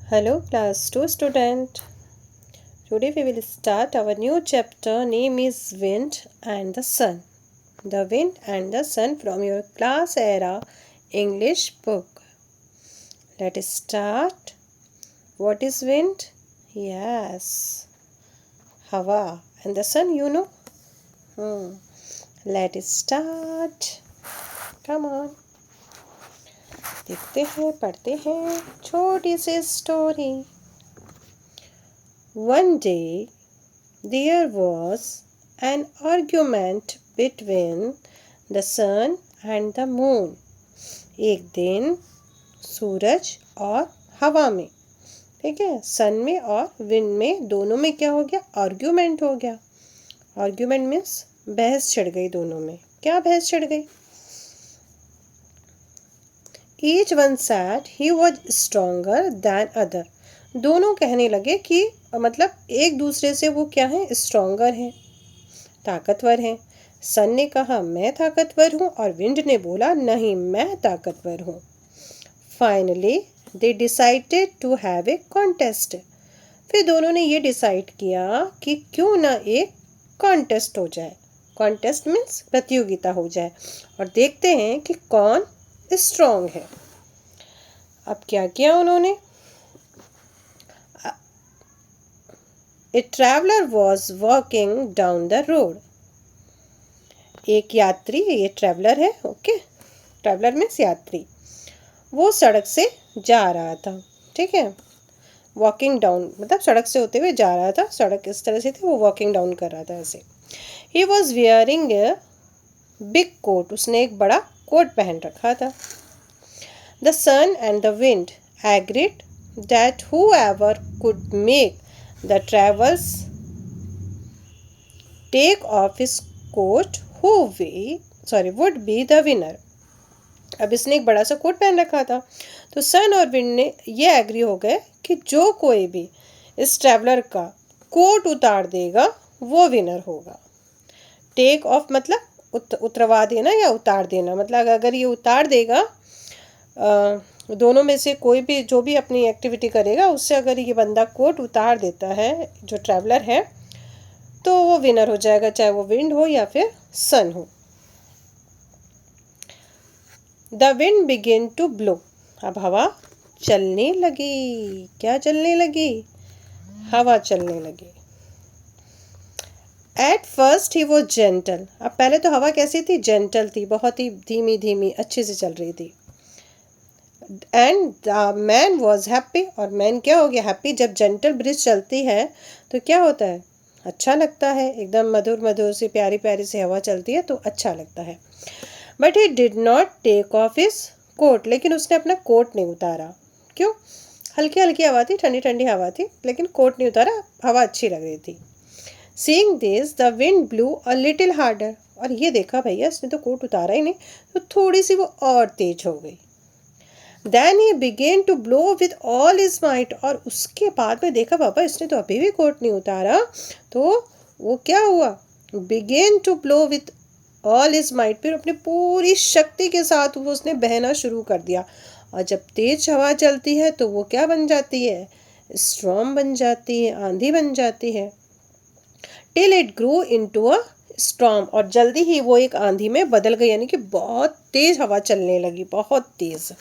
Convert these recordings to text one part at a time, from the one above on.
Hello, class 2 student. Today we will start our new chapter. Name is Wind and the Sun. The Wind and the Sun from your class era English book. Let us start. What is wind? Yes, Hawa. And the sun, you know? Let us start. Come on. देखते हैं, पढ़ते हैं छोटी सी story. One day there was an argument between the sun and the moon. एक दिन सूरज और हवा में, ठीक है, सन में और विंड में, दोनों में क्या हो गया? आर्ग्यूमेंट हो गया. आर्ग्यूमेंट मीन्स बहस छिड़ गई दोनों में. क्या बहस छिड़ गई? Each one sad he was stronger than other. दोनों कहने लगे कि मतलब एक दूसरे से वो क्या है? स्ट्रोंगर है, ताकतवर है. सन ने कहा मैं ताकतवर हूँ और विंड ने बोला नहीं मैं ताकतवर हूँ. Finally they decided to have a contest. फिर दोनों ने ये डिसाइड किया कि क्यों ना एक कॉन्टेस्ट हो जाए. कॉन्टेस्ट मीन्स प्रतियोगिता हो जाए और देखते हैं कि कौन स्ट्रॉन्ग है. अब क्या किया उन्होंने? ए traveller was walking down the road. एक यात्री, ये ट्रैवलर है, ओके, ट्रैवलर मीन्स यात्री, वो सड़क से जा रहा था, ठीक है. वॉकिंग डाउन मतलब सड़क से होते हुए जा रहा था. सड़क इस तरह से थी, वो वॉकिंग डाउन कर रहा था ऐसे. He was wearing a big coat. उसने एक बड़ा कोट पहन रखा था. The sun and the wind agreed that whoever could make the travels take off his coat would be the winner. अब इसने एक बड़ा सा कोट पहन रखा था, तो सन और विंड ने ये एग्री हो गए कि जो कोई भी इस ट्रैवलर का कोट उतार देगा वो विनर होगा. टेक ऑफ मतलब उतरवा देना या उतार देना. मतलब अगर ये उतार देगा, दोनों में से कोई भी जो भी अपनी एक्टिविटी करेगा उससे अगर ये बंदा कोट उतार देता है, जो ट्रैवलर है, तो वो विनर हो जाएगा, चाहे वो विंड हो या फिर सन हो. The wind began to blow. अब हवा चलने लगी. क्या चलने लगी? हवा चलने लगी. एट फर्स्ट ही वो जेंटल. अब पहले तो हवा कैसी थी? जेंटल थी, बहुत ही धीमी धीमी अच्छे से चल रही थी. And the man was happy. और मैन क्या हो गया? हैप्पी. जब जेंटल ब्रिज चलती है तो क्या होता है? अच्छा लगता है. एकदम मधुर मधुर सी प्यारी प्यारी सी हवा चलती है तो अच्छा लगता है. But he did not take off his coat. लेकिन उसने अपना कोट नहीं उतारा. क्यों? हल्की हल्की हवा थी, ठंडी ठंडी हवा थी, लेकिन कोट नहीं उतारा. हवा अच्छी लग रही थी. Seeing this the wind blue a little harder. और ये देखा भैया इसने तो कोट उतारा ही नहीं, तो थोड़ी सी वो और तेज हो गई. Then he began to blow with all his might. और उसके बाद में देखा बाबा इसने तो अभी भी कोट नहीं उतारा, तो वो क्या हुआ? Began to blow with all his might. फिर अपनी पूरी शक्ति के साथ वो उसने बहना शुरू कर दिया. और जब तेज हवा चलती है तो वो क्या बन जाती है? स्टॉर्म बन जाती है, आंधी बन जाती है. Till it grow into a storm. और जल्दी ही वो एक आंधी में बदल गई, यानी कि बहुत तेज हवा चलने लगी, बहुत तेज,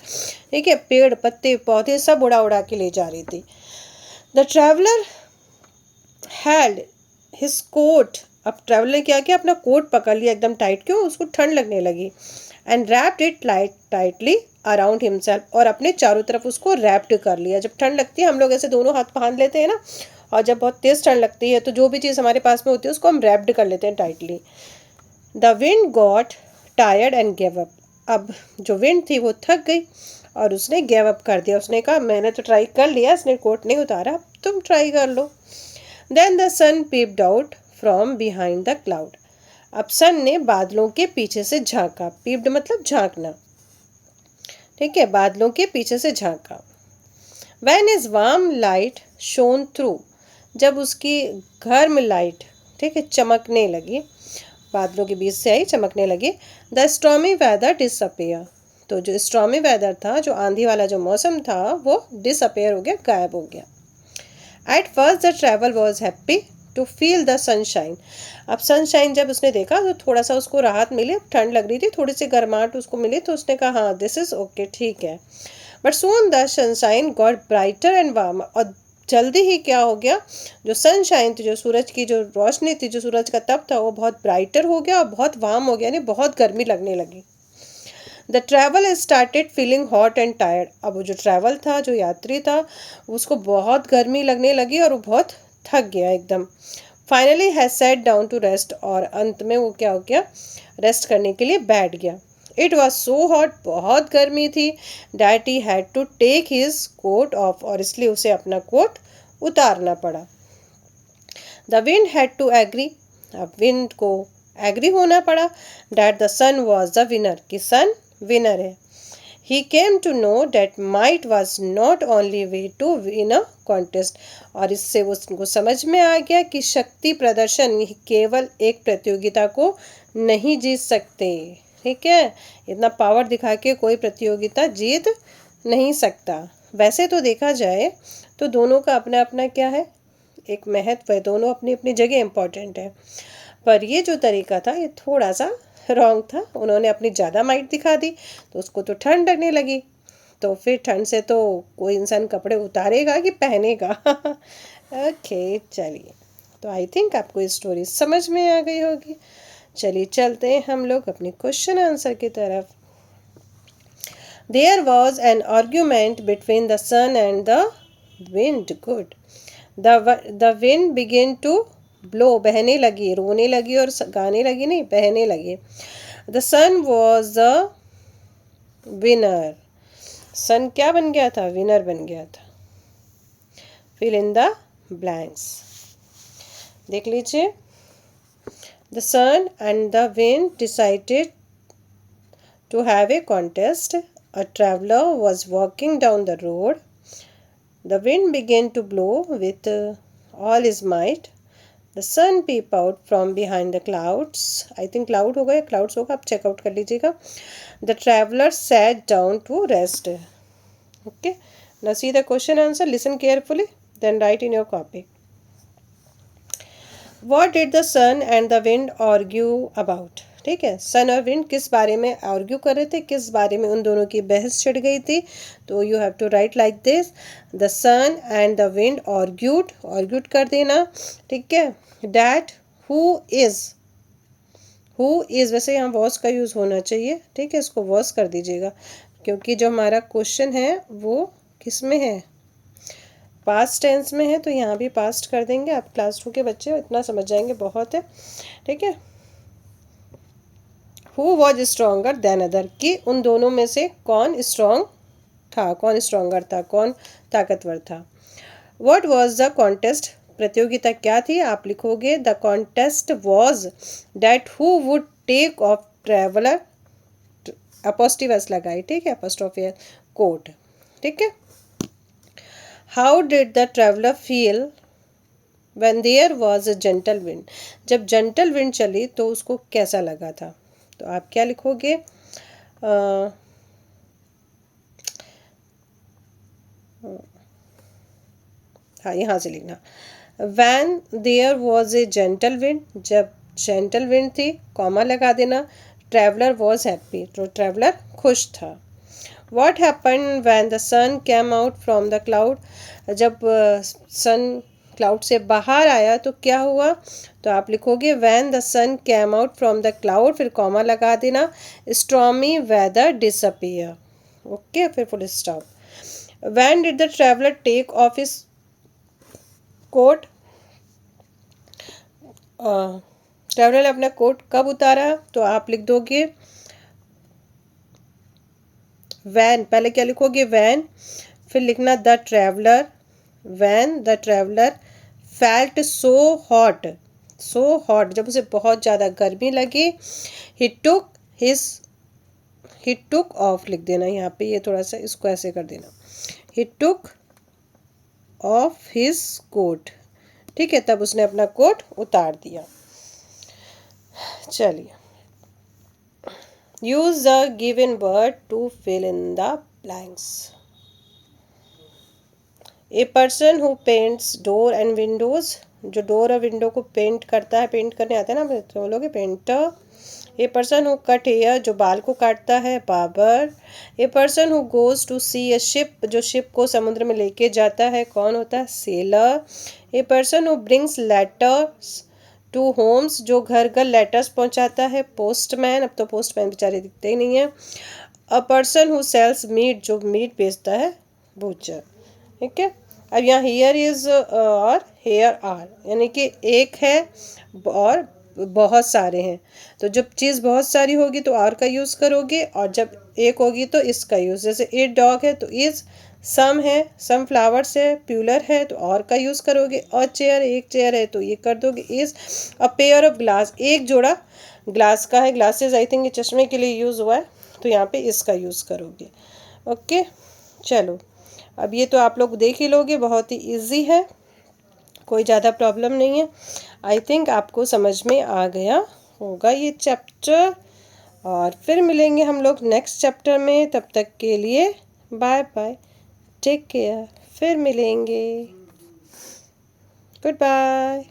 ठीक है. पेड़ पत्ते पौधे सब उड़ा उड़ा के ले जा रही थी. The traveller had his coat. अब ट्रैवलर ने क्या किया? अपना कोट पकड़ लिया एकदम टाइट. क्यों? उसको ठंड लगने लगी. And wrapped it tightly around himself. और अपने चारों तरफ उसको रैप्ड कर लिया. जब ठंड लगती है हम लोग ऐसे दोनों हाथ बांध लेते हैं ना, और जब बहुत तेज ठंड लगती है तो जो भी चीज़ हमारे पास में होती है उसको हम रैप्ड कर लेते हैं tightly. The wind got tired and gave up. अब जो विंड थी वो थक गई और उसने गेव अप कर दिया. उसने कहा मैंने तो ट्राई कर लिया, इसने कोट नहीं उतारा, तुम ट्राई कर लो. Then the sun peeped out from behind the cloud. अब सन ने बादलों के पीछे से झांका. पीप्ड मतलब झांकना, ठीक है, बादलों के पीछे से झांका. When is warm light shone through. जब उसकी घर में लाइट, ठीक है, चमकने लगी, बादलों के बीच से आई, चमकने लगी. The stormy weather disappear. तो जो स्ट्रॉमी वेदर था, जो आंधी वाला जो मौसम था, वो डिसअपेयर हो गया, गायब हो गया। At first the travel was happy to feel the sunshine. अब सनशाइन जब उसने देखा तो थोड़ा सा उसको राहत मिली, ठंड लग रही थी, थोड़ी सी गर्माहट उसको मिली, तो उसने कहा हाँ दिस इज ओके, ठीक है। But soon the sunshine got brighter and warm, और जल्दी ही क्या हो गया, जो सनशाइन थी, जो सूरज की जो रोशनी थी, जो सूरज का तप था, वो बहुत ब्राइटर हो गया और बहुत वार्म हो गया, यानी बहुत गर्मी लगने लगी। The travel started feeling hot and tired. अब वो जो ट्रैवल था, जो यात्री था, उसको बहुत गर्मी लगने लगी और वो बहुत थक गया एकदम। Finally has sat down to rest, और अंत में वो क्या हो गया, रेस्ट करने के लिए बैठ गया। इट वॉज सो हॉट, बहुत गर्मी थी, that he had to take his coat off, और इसलिए उसे अपना कोट उतारना पड़ा। The wind had to agree, अब विंड को एग्री होना पड़ा, that the sun was the winner, कि सन विनर है। He came to know that might was not only way to win a contest, और इससे उसको समझ में आ गया कि शक्ति प्रदर्शन केवल एक प्रतियोगिता को नहीं जीत सकते। ठीक है, इतना पावर दिखा के कोई प्रतियोगिता जीत नहीं सकता। वैसे तो देखा जाए तो दोनों का अपना अपना क्या है, एक महत्व है, दोनों अपनी अपनी जगह इम्पोर्टेंट है, पर ये जो तरीका था ये थोड़ा सा रॉन्ग था। उन्होंने अपनी ज़्यादा माइट दिखा दी तो उसको तो ठंड लगने लगी, तो फिर ठंड से तो कोई इंसान कपड़े उतारेगा कि पहनेगा। ओके चलिए, तो आई थिंक आपको ये स्टोरी समझ में आ गई होगी। चलिए चलते हैं हम लोग अपने क्वेश्चन आंसर की तरफ। There was an argument between the sun and the wind. Good. The wind begin to blow, बहने लगी, रोने लगी और गाने लगी नहीं, बहने लगी। The sun was the winner, sun क्या बन गया था, विनर बन गया था। फिल इन द ब्लैंक्स, देख लीजिए। The sun and the wind decided to have a contest. A traveler was walking down the road. The wind began to blow with all his might. The sun peeped out from behind the clouds. I think cloud होगा या clouds होगा, आप check out कर लीजिएगा. The traveler sat down to rest. Okay. Now see the question answer. Listen carefully. Then write in your copy. What did the sun and the wind argue about? ठीक है, सन और wind किस बारे में argue कर रहे थे, किस बारे में उन दोनों की बहस छिड़ गई थी। तो you have to write like this, the sun and the wind argued, argued कर देना। ठीक है, डैट हु इज, वैसे यहाँ वॉज का यूज़ होना चाहिए। ठीक है, इसको वॉज कर दीजिएगा, क्योंकि जो हमारा क्वेश्चन है वो किस में है, पास्ट टेंस में है, तो यहाँ भी पास्ट कर देंगे। आप क्लास 2 के बच्चे इतना समझ जाएंगे, बहुत है। ठीक है, who was stronger then other, कि उन दोनों में से कौन स्ट्रॉन्ग था, कौन स्ट्रोंगर था, कौन ताकतवर था। व्हाट वॉज द कॉन्टेस्ट, प्रतियोगिता क्या थी, आप लिखोगे the contest was that who would take off traveller, apostrophes लगाई, ठीक है, अपोस्ट्रोफी कोट। ठीक है, how did the traveller feel when there was a gentle wind, जब जेंटल विंड चली तो उसको कैसा लगा था। तो आप क्या लिखोगे, हाँ यहाँ से लिखना, when there was a gentle wind, जब जेंटल विंड थी, कॉमा लगा देना, ट्रैवलर वॉज हैप्पी, तो ट्रैवलर खुश था। What happened when the sun came out from the cloud, जब सन क्लाउड से बाहर आया तो क्या हुआ। तो आप लिखोगे when the sun came out from the cloud, फिर कॉमा लगा देना, stormy weather disappear, ओके, फिर full stop. when did the traveler take off his coat, traveller ने अपना कोट कब उतारा। तो आप लिख दोगे वैन, पहले क्या लिखोगे वैन, फिर लिखना the traveller, when the traveller felt so hot, so hot, जब उसे बहुत ज़्यादा गर्मी लगी, ही टुक ऑफ, लिख देना यहाँ पे, ये थोड़ा सा इसको ऐसे कर देना, he took off his coat. ठीक है, तब उसने अपना कोट उतार दिया। चलिए, use the given word to fill in the blanks. A person who paints door and windows, जो डोर और विंडो को पेंट करता है, पेंट करने आता है ना, तो बोलोगे painter. A person who cut hair, जो बाल को काटता है, barber. A person who goes to sea a ship, जो शिप को समुद्र में लेके जाता है, कौन होता है, sailor. A person who brings letters to homes, जो घर घर लेटर्स पहुंचाता है, पोस्टमैन। अब तो पोस्टमैन बेचारे दिखते ही नहीं है। A person who sells meat, जो मीट बेचता है, बूचर। ठीक है। अब यहाँ हियर इज और हेयर आर, यानी कि एक है और बहुत सारे हैं। तो जब चीज़ बहुत सारी होगी तो आर का यूज़ करोगे, और जब एक होगी तो इसका यूज़। जैसे ए डॉग है तो इज, सम है, सम फ्लावर्स है, प्यूलर है तो और का यूज़ करोगे। अ चेयर, एक चेयर है तो ये कर दोगे is. A pair of glass, एक जोड़ा ग्लास का है, ग्लासेस आई थिंक ये चश्मे के लिए यूज़ हुआ है, तो यहाँ पे इसका यूज़ करोगे। ओके, चलो अब ये तो आप लोग देख ही लोगे, बहुत ही इजी है, कोई ज़्यादा प्रॉब्लम नहीं है। आई थिंक आपको समझ में आ गया होगा ये चैप्टर, और फिर मिलेंगे हम लोग नेक्स्ट चैप्टर में। तब तक के लिए बाय बाय, टेक केयर, फिर मिलेंगे, गुड बाय।